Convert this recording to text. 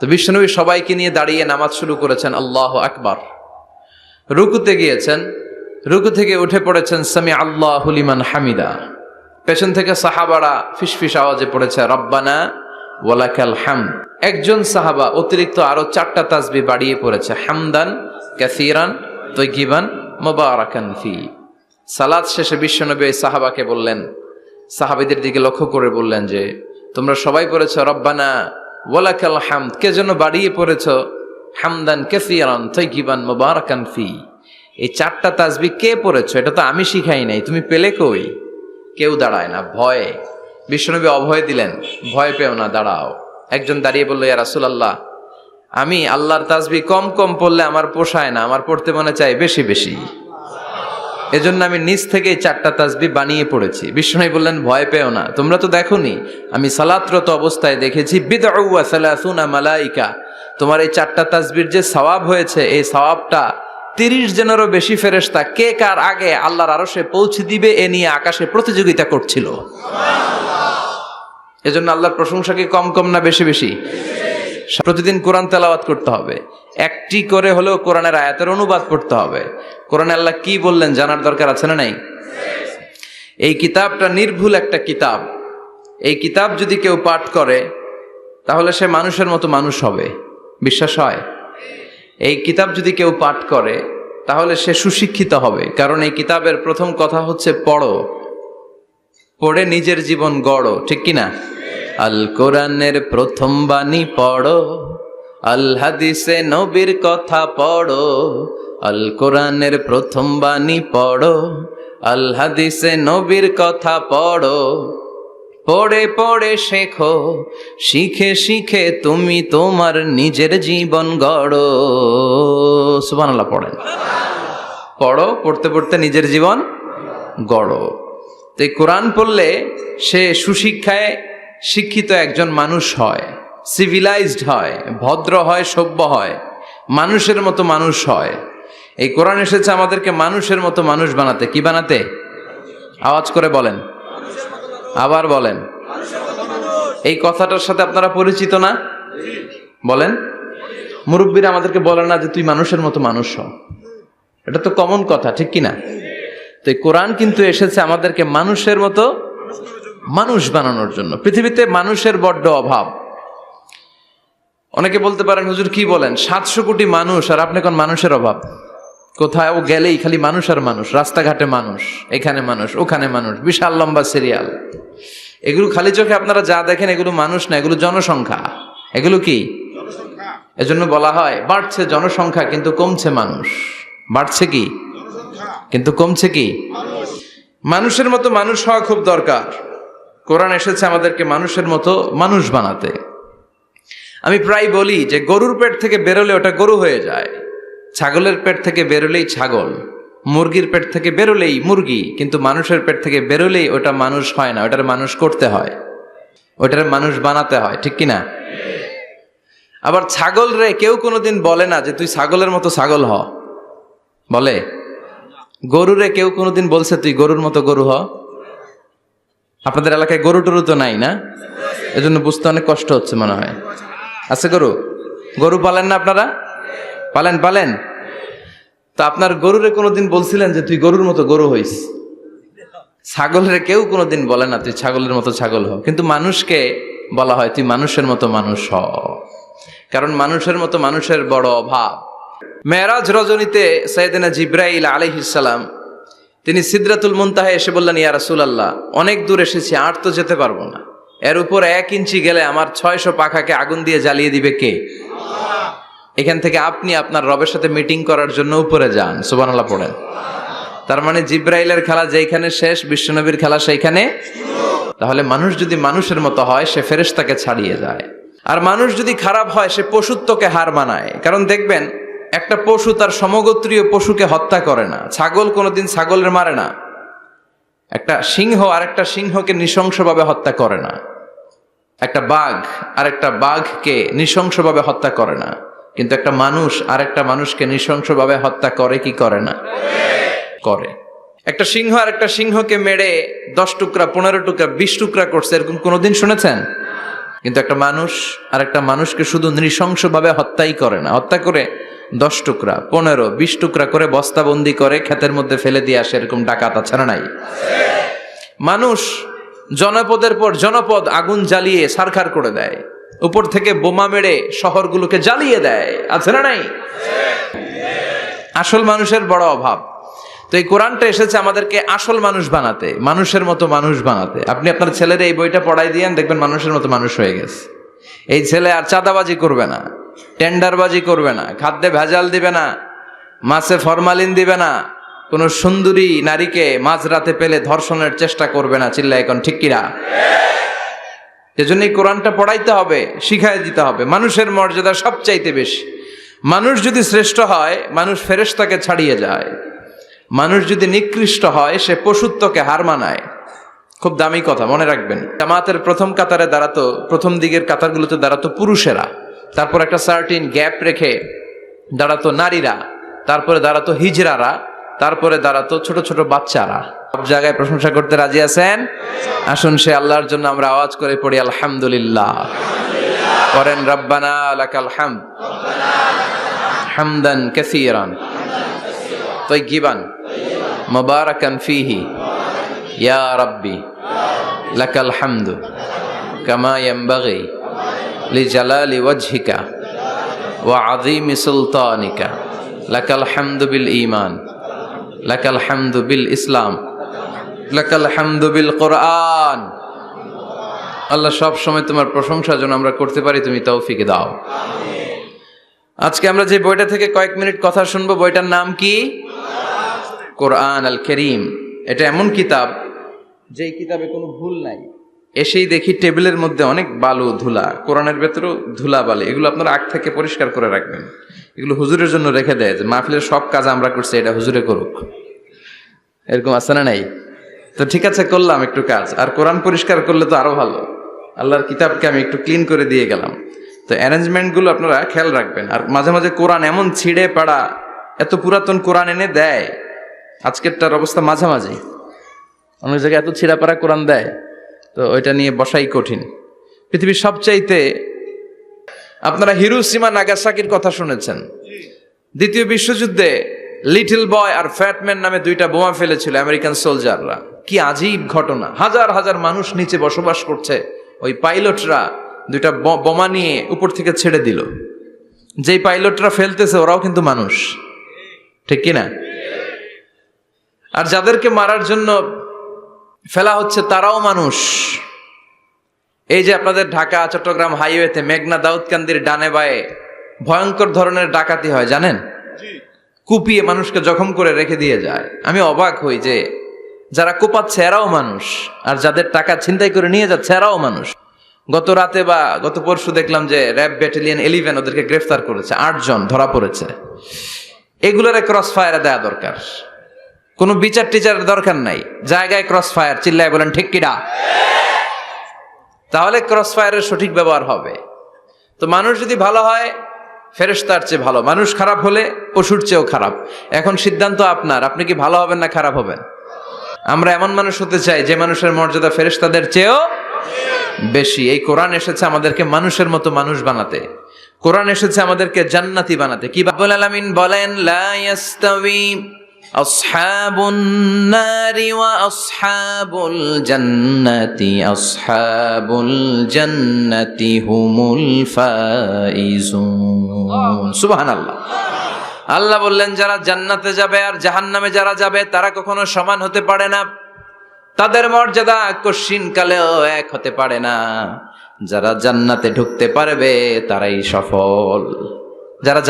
তো বিশ্বনবী সবাইকে নিয়ে দাঁড়িয়ে নামাজ শুরু করেছেন, আল্লাহু আকবার। রুকুতে গিয়েছেন, রুকু থেকে উঠে পড়েছেন সামি আল্লাহু লিমান হামিদা। পেছন থেকে সাহাবারা ফিসফিস আওয়াজে পড়েছে রব্বানা ওয়ালাকাল হামদ। একজন সাহাবা অতিরিক্ত আরো 4টা তাসবিহ বাড়িয়ে পড়েছে, হামদান কাসীরান তাইয়িবান মুবারাকান ফি। সালাত শেষে বিশ্বনবী এই সাহাবাকে বললেন, সাহাবীদের দিকে লক্ষ্য করে বললেন যে তোমরা সবাই পড়েছো রব্বানা ওয়ালাকাল হামদ, কে যেন বাড়িয়ে পড়েছো হামদান কাসীরান তাইয়িবান মুবারাকান ফি। এই 4টা তাসবিহ কে পড়েছো? এটা তো আমি শিখাই নাই, তুমি পেলে কই? কেউ দাঁড়ায় না, ভয়ে। বিশ্বনবী অভয় দিলেন, ভয় পেও না, দাঁড়াও। একজন দাঁড়িয়ে বলল, ইয়া রাসূলুল্লাহ, আমি আল্লাহর তাসবিহ কম কম পড়লে আমার পোষায় না, আমার পড়তে মনে চাই বেশি বেশি, এজন্য আমি নিজ থেকেই 4টা তাসবিহ বানিয়ে পড়েছি। বিশ্বনবী বললেন, ভয় পেও না, তোমরা তো দেখোনি, আমি সালাতরত অবস্থায় দেখেছি বিদউ ওয়া সালাসুনা মালাইকা, তোমার এই 4টা তাসবিহর যে সওয়াব হয়েছে, এই সওয়াবটা 30 জনেরও বেশি ফেরেশতা কে কার আগে আল্লাহর আরশে পৌঁছে দিবে এ নিয়ে আকাশে প্রতিযোগিতা করছিল। এজন্য আল্লাহর প্রশংসা কি কম কম না বেশি বেশি? প্রতিদিন কোরআন তেলাওয়াত করতে হবে, একটি করে হলেও কোরআনের আয়াতের অনুবাদ পড়তে হবে। কোরআনে আল্লাহ কি বললেন জানার দরকার আছে না নাই? এই কিতাবটা নির্ভুল একটা কিতাব। এই কিতাব যদি কেউ পাঠ করে তাহলে সে মানুষের মতো মানুষ হবে, বিশ্বাস হয়? এই কিতাব যদি কেউ পাঠ করে তাহলে সে সুশিক্ষিত হবে, কারণ এই কিতাবের প্রথম কথা হচ্ছে পড়ো, পড়ে নিজের জীবন গড়ো, ঠিক কিনা? আল কোরআনের প্রথম বাণী পড়ো, আল হাদিসে নবীর কথা পড়ো, আল কোরআনের প্রথম বাণী পড়ো, আল হাদিসে নবীর কথা পড়ো, পড়ে পড়ে শেখো, শিখে শিখে তুমি তোমার নিজের জীবন গড়ো। সুবহানাল্লাহ পড়েন। পড়ো, পড়তে পড়তে নিজের জীবন গড়ো। তো এই কোরআন পড়লে সে সুশিক্ষায় শিক্ষিত একজন মানুষ হয়, সিভিলাইজড হয়, ভদ্র হয়, সভ্য হয়, মানুষের মতো মানুষ হয়। এই কোরআন এসেছে আমাদেরকে মানুষের মতো মানুষ বানাতে। কি বানাতে? আওয়াজ করে বলেন, আবার বলেন। এই কথাটার সাথে আপনারা পরিচিত না? বলেন। মুরব্বীরা আমাদেরকে বলেন না যে তুই মানুষের মতো মানুষ হ, এটা তো কমন কথা, ঠিক কিনা? তো এই কোরআন কিন্তু এসেছে আমাদেরকে মানুষের মতো মানুষ বানানোর জন্য। পৃথিবীতে মানুষের বড্ড অভাব। অনেকে বলতে পারেন, হুজুর কি বলেন, 700 কোটি মানুষ আর আপনি কোন মানুষের অভাব? কোথাও গেলেই খালি মানুষ আর মানুষ, রাস্তাঘাটে মানুষ, এখানে মানুষ, ওখানে মানুষ, বিশাল লম্বা সিরিয়াল। এগুলো খালি চোখে আপনারা যা দেখেন এগুলো মানুষ না, এগুলো জনসংখ্যা। এগুলো কি? এজন্য বলা হয় বাড়ছে জনসংখ্যা কিন্তু কমছে মানুষ। বাড়ছে কি কিন্তু কমছে কি? মানুষের মতো মানুষ হওয়া খুব দরকার। কোরআন এসেছে আমাদেরকে মানুষের মতো মানুষ বানাতে। আমি প্রায় বলি যে গরুর পেট থেকে বেরোলে ওটা গরু হয়ে যায়, ছাগলের পেট থেকে বেরোলেই ছাগল, মুরগির পেট থেকে বেরোলেই মুরগি, কিন্তু মানুষের পেট থেকে বেরোলেই ওটা মানুষ হয় না, ওটার মানুষ করতে হয়, ওটার মানুষ বানাতে হয়, ঠিক কিনা? আবার ছাগল রে কেউ কোনোদিন বলে না যে তুই ছাগলের মতো ছাগল হ, বলে? গরুরে কেউ কোনোদিন বলছে তুই গরুর মতো গরু হ? আপনাদের এলাকায় গরু টরু তো নাই না, এজন্য বুঝতে অনেক কষ্ট হচ্ছে মনে হয়। আছে গরু? গরু পালেন না আপনারা? পালেন পালেন? তো আপনার গরুরে কোনোদিন বলছিলেন যে তুই গরুর মতো গরু হইস? ছাগলের কেউ কোনোদিন বলে না তুই ছাগলের মতো ছাগল হ, কিন্তু মানুষকে বলা হয় তুই মানুষের মতো মানুষ হ, কারণ মানুষের মতো মানুষের বড় অভাব। মেরাজ রজনীতে সাইয়েদনা জিবরাইল আলাইহিস সালাম তিনি সিদরাতুল মুনতাহায় এসে বললেন, ইয়া রাসূলুল্লাহ, অনেক দূর এসেছি, আর তো যেতে পারবো না, এর উপর 1 ইঞ্চি গেলে আমার 600 পাখাকে আগুন দিয়ে জ্বালিয়ে দিবে কে? এখান থেকে আপনি আপনার রবের সাথে মিটিং করার জন্য উপরে যান। সুবহানাল্লাহ পড়েন। তার মানে জিবরাইলের খেলা যেখানে শেষ, বিশ্বনবীর খেলা সেইখানে। তাহলে মানুষ যদি মানুষের মতো হয় সে ফেরেশতাকে ছাড়িয়ে যায়, আর মানুষ যদি খারাপ হয় সে পশুত্বকে হার মানায়। কারণ দেখবেন একটা পশু তার সমগোত্রীয় পশুকে হত্যা করে না, ছাগল কোনোদিন ছাগলের মারে না, একটা সিংহ আর একটা সিংহকে নৃশংসভাবে হত্যা করে না, একটা বাঘ আর একটা বাঘকে নৃশংসভাবে হত্যা করে না, কিন্তু একটা মানুষ আর একটা মানুষকে নৃশংসভাবে হত্যা করে কি করে না? করে। একটা সিংহ আর একটা সিংহকে মেরে 10 টুকরা, 15 টুকরা, 20 টুকরা করছে, এরকম কোনোদিন শুনেছেন? কিন্তু একটা মানুষ আর একটা মানুষকে শুধু নৃশংসভাবে হত্যাই করে না, হত্যা করে 10 টুকরা 15 20 টুকরা করে বস্তাবন্দি করে ক্ষেতের মধ্যে ফেলে দিয়ে আসে, এরকম ডাকাত আছে না নাই? মানুষ জনপদের পর জনপদ আগুন জ্বালিয়ে ছারখার করে দেয়, উপর থেকে বোমা মেরে শহরগুলোকে জ্বালিয়ে দেয়, আছে না নাই? আসল মানুষের বড় অভাব। তো এই কোরআনটা এসেছে আমাদেরকে আসল মানুষ বানাতে, মানুষের মতো মানুষ বানাতে। আপনি আপনার ছেলের এই বইটা পড়াই দিয়েন, দেখবেন মানুষের মতো মানুষ হয়ে গেছে। এই ছেলে আর চাঁদাবাজি করবে না, টেন্ডারবাজি করবে না, খাদ্যে ভেজাল দিবে না, মাছে ফরমালিন দিবে না, কোন সুন্দরী নারীকে মাঝরাতে পেলে ধর্ষণের চেষ্টা করবে না। চিল্লা এখন ঠিক কিনা? এজন্যই কোরআনটা পড়াইতে হবে, শিখাই দিতে হবে। মানুষের মর্যাদা সবচাইতে বেশি। মানুষ যদি শ্রেষ্ঠ হয়, মানুষ ফেরেশতাকে ছাড়িয়ে যায়। মানুষ যদি নিকৃষ্ট হয়, সে পশুত্বকে হার মানায়। খুব দামি কথা, মনে রাখবেন। জামাতের প্রথম কাতারে দাঁড়াতো, প্রথম দিকের কাতারগুলোতে দাঁড়াতো পুরুষেরা, তারপর একটা সার্টিন গ্যাপ রেখে দাঁড়াতো নারীরা, তারপরে দাঁড়াতো হিজড়ারা, তারপরে দাঁড়াতো ছোট ছোট বাচ্চারা। সব জায়গায় প্রশংসা করতে রাজি আছেন? আসুন সে আল্লাহর জন্য আমরা আওয়াজ করে পড়ি আলহামদুলিল্লাহ। করেন রব্বানা লাকাল হামদ হামদান কাসীরান তাইয়িবান মুবারাকান ফীহি ইয়া রাব্বি লাকাল হামদু কামা ইয়ানবাগি লিজালালি ওয়াজহিকা ওয়া আযীমি সুলতানিকা লাকাল হামদু বিল ঈমান লাকাল হামদু বিল ইসলাম লাকাল হামদু বিল কোরআন। আল্লাহ সব সময় তোমার প্রশংসা যেন আমরা করতে পারি, তুমি তৌফিক দাও। আজকে আমরা যে বইটা থেকে কয়েক মিনিট কথা শুনবো, বইটার নাম কি? কোরআন আল কারীম। এটা এমন কিতাব যেই কিতাবে কোনো ভুল নাই। এসেই দেখি টেবিলের মধ্যে অনেক বালু ধুলা, কোরআনের ভেতরেও ধুলা বালি। এগুলো আপনারা আগ থেকে পরিষ্কার করে রাখবেন। এগুলো হুজুরের জন্য রেখে দেয় যে মাহফিলের সব কাজ আমরা করছি, এটা হুজুরে করুক, এরকম আছে না নাই? তো ঠিক আছে, করলাম একটু কাজ। আর কোরআন পরিষ্কার করলে তো আরো ভালো। আল্লাহর কিতাবকে আমি একটু ক্লিন করে দিয়ে গেলাম। তো অ্যারেঞ্জমেন্টগুলো আপনারা খেয়াল রাখবেন। আর মাঝে মাঝে কোরআন এমন ছিঁড়ে পাড়া, এত পুরাতন কোরআন এনে দেয়, আজকেরটার অবস্থা মাঝামাঝি, অনেক জায়গায় এত ছিঁড়া পাড়া কোরআন দেয়, তো ওইটা নিয়ে বসাই কঠিন। পৃথিবীর সবচাইতে, আপনারা হিরোশিমা নাগাসাকির কথা শুনেছেন। দ্বিতীয় বিশ্বযুদ্ধে লিটল বয় আর ফ্যাটম্যান নামে 2টা বোমা ফেলেছিল আমেরিকান সোলজাররা। কি আজীব ঘটনা! হাজার হাজার মানুষ নিচে বসবাস করছে, ওই পাইলটরা 2টা বোমা নিয়ে উপর থেকে ছেড়ে দিল। যেই পাইলটরা ফেলতেছে ওরাও কিন্তু মানুষ, ঠিক কিনা? আর যাদেরকে মারার জন্য ফেলা হচ্ছে তারাও মানুষ। এই যে আপনাদের ঢাকা চট্টগ্রাম হাইওয়েতে মেঘনা দাউদকান্দির ডানে বায়ে ভয়ঙ্কর ধরনের ডাকাতি হয়, জানেন? কুপিয়ে মানুষকে জখম করে রেখে দিয়ে যায়। আমি অবাক হই যে যারা কোপাচ্ছে এরাও মানুষ, আর যাদের টাকা ছিনতাই করে নিয়ে যাচ্ছে এরাও মানুষ। গত রাতে বা গত পরশু দেখলাম যে র্যাব ব্যাটালিয়ন 11 ওদেরকে গ্রেফতার করেছে, 8 জন ধরা পড়েছে। এগুলোর ক্রস ফায়ারে দেয়া দরকার, কোনো বিচার টিচারের দরকার নাই, জায়গায় ক্রস ফায়ার। চিল্লায় বলেন ঠিক কিনা? তাহলে ক্রস ফায়ারের সঠিক ব্যবহার হবে। তো মানুষ যদি ভালো হয়, ফেরেশতার চেয়ে ভালো। মানুষ খারাপ হলে পশুর চেয়েও খারাপ। এখন সিদ্ধান্ত আপনার, আপনি কি ভালো হবেন না খারাপ হবেন? আমরা এমন মানুষ হতে চাই যে মানুষের মর্যাদা ফেরেশতাদের চেয়েও বেশি। এই কোরআন এসেছে আমাদেরকে মানুষের মতো মানুষ বানাতে। কোরআন এসেছে আমাদেরকে জান্নাতি বানাতে। কি রব্বুল আলামিন বলেন, লা ইয়াস্তাবি আসহাবুন নারি ওয়া আসহাবুল জান্নাতি আসহাবুল জান্নাতি হুমুল ফাইজুন। সুবহানাল্লাহ। আল্লাহ বললেন, যারা জান্নাতে যাবে আর জাহান্নামে যারা যাবে তারা কখনো সমান হতে পারে না। তাদের মর্যাদা কশিন কালেও এক হতে পারে না। যারা জান্নাতে ঢুকতে পারবে তারাই সফল। যারা